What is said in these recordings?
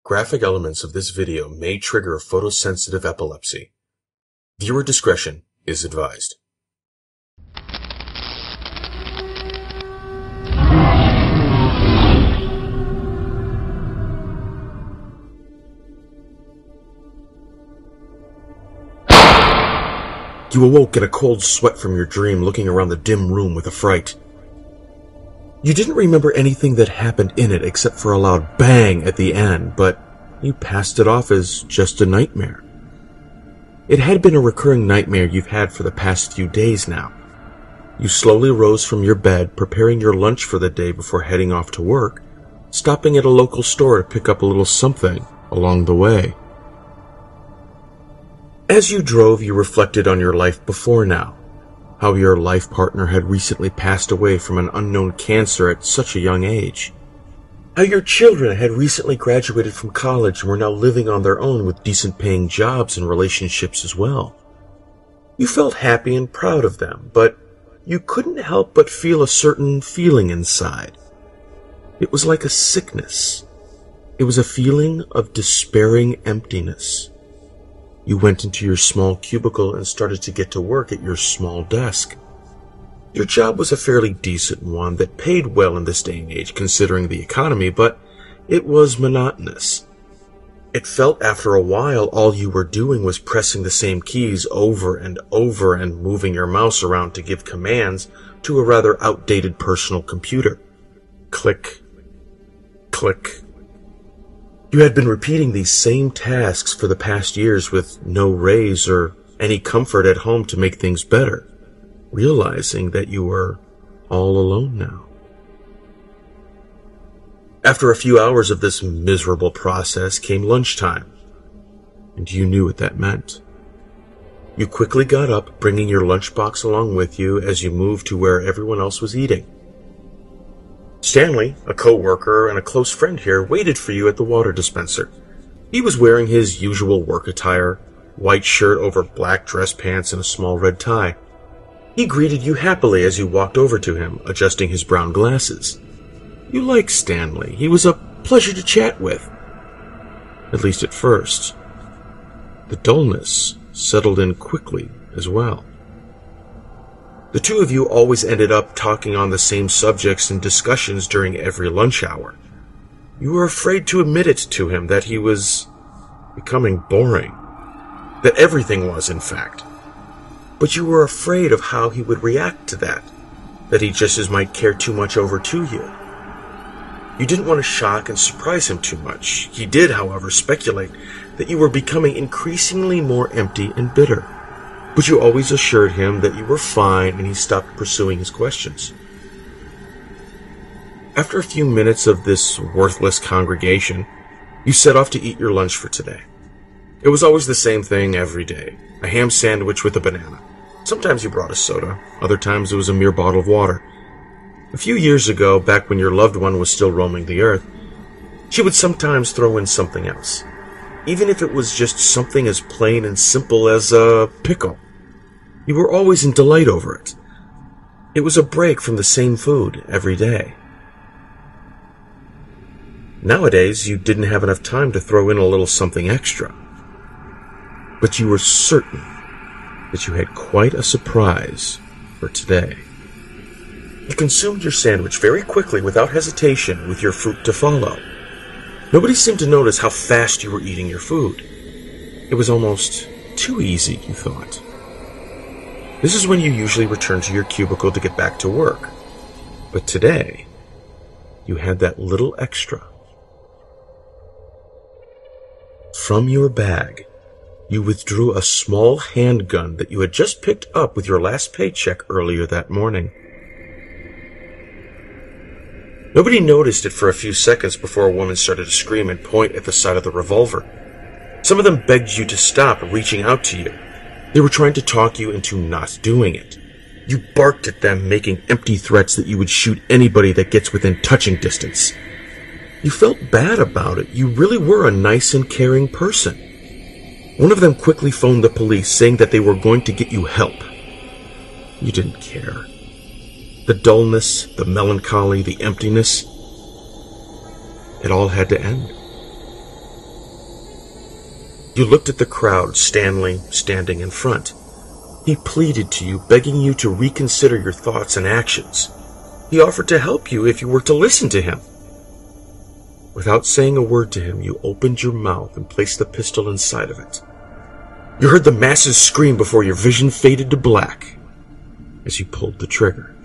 Graphic elements of this video may trigger photosensitive epilepsy. Viewer discretion is advised. You awoke in a cold sweat from your dream, looking around the dim room with a fright. You didn't remember anything that happened in it except for a loud bang at the end, but you passed it off as just a nightmare. It had been a recurring nightmare you've had for the past few days now. You slowly rose from your bed, preparing your lunch for the day before heading off to work, stopping at a local store to pick up a little something along the way. As you drove, you reflected on your life before now, how your life partner had recently passed away from an unknown cancer at such a young age, how your children had recently graduated from college and were now living on their own with decent-paying jobs and relationships as well. You felt happy and proud of them, but you couldn't help but feel a certain feeling inside. It was like a sickness. It was a feeling of despairing emptiness. You went into your small cubicle and started to get to work at your small desk. Your job was a fairly decent one that paid well in this day and age considering the economy, but it was monotonous. It felt after a while all you were doing was pressing the same keys over and over and moving your mouse around to give commands to a rather outdated personal computer. Click, click. You had been repeating these same tasks for the past years with no raise or any comfort at home to make things better, realizing that you were all alone now. After a few hours of this miserable process came lunchtime, and you knew what that meant. You quickly got up, bringing your lunchbox along with you as you moved to where everyone else was eating. Stanley, a co-worker and a close friend here, waited for you at the water dispenser. He was wearing his usual work attire, white shirt over black dress pants and a small red tie. He greeted you happily as you walked over to him, adjusting his brown glasses. You liked Stanley. He was a pleasure to chat with. At least at first. The dullness settled in quickly as well. The two of you always ended up talking on the same subjects and discussions during every lunch hour. You were afraid to admit it to him that he was becoming boring. That everything was, in fact. But you were afraid of how he would react to that. That he just as might care too much over to you. You didn't want to shock and surprise him too much. He did, however, speculate that you were becoming increasingly more empty and bitter. But you always assured him that you were fine and he stopped pursuing his questions. After a few minutes of this worthless congregation, you set off to eat your lunch for today. It was always the same thing every day, a ham sandwich with a banana. Sometimes you brought a soda, other times it was a mere bottle of water. A few years ago, back when your loved one was still roaming the earth, she would sometimes throw in something else, even if it was just something as plain and simple as a pickle. You were always in delight over it. It was a break from the same food every day. Nowadays, you didn't have enough time to throw in a little something extra. But you were certain that you had quite a surprise for today. You consumed your sandwich very quickly without hesitation, with your fruit to follow. Nobody seemed to notice how fast you were eating your food. It was almost too easy, you thought. This is when you usually return to your cubicle to get back to work. But today, you had that little extra. From your bag, you withdrew a small handgun that you had just picked up with your last paycheck earlier that morning. Nobody noticed it for a few seconds before a woman started to scream and point at the side of the revolver. Some of them begged you to stop, reaching out to you. They were trying to talk you into not doing it. You barked at them, making empty threats that you would shoot anybody that gets within touching distance. You felt bad about it. You really were a nice and caring person. One of them quickly phoned the police, saying that they were going to get you help. You didn't care. The dullness, the melancholy, the emptiness, it all had to end. You looked at the crowd, Stanley standing in front. He pleaded to you, begging you to reconsider your thoughts and actions. He offered to help you if you were to listen to him. Without saying a word to him, you opened your mouth and placed the pistol inside of it. You heard the masses scream before your vision faded to black as you pulled the trigger.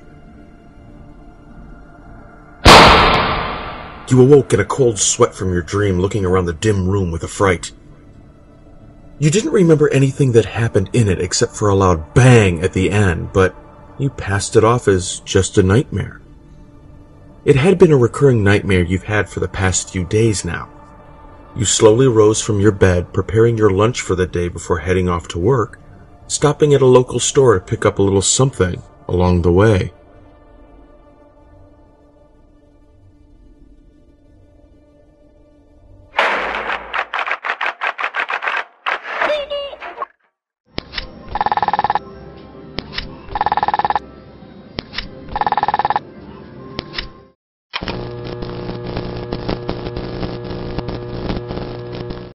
You awoke in a cold sweat from your dream, looking around the dim room with a fright. You didn't remember anything that happened in it except for a loud bang at the end, but you passed it off as just a nightmare. It had been a recurring nightmare you've had for the past few days now. You slowly rose from your bed, preparing your lunch for the day before heading off to work, stopping at a local store to pick up a little something along the way.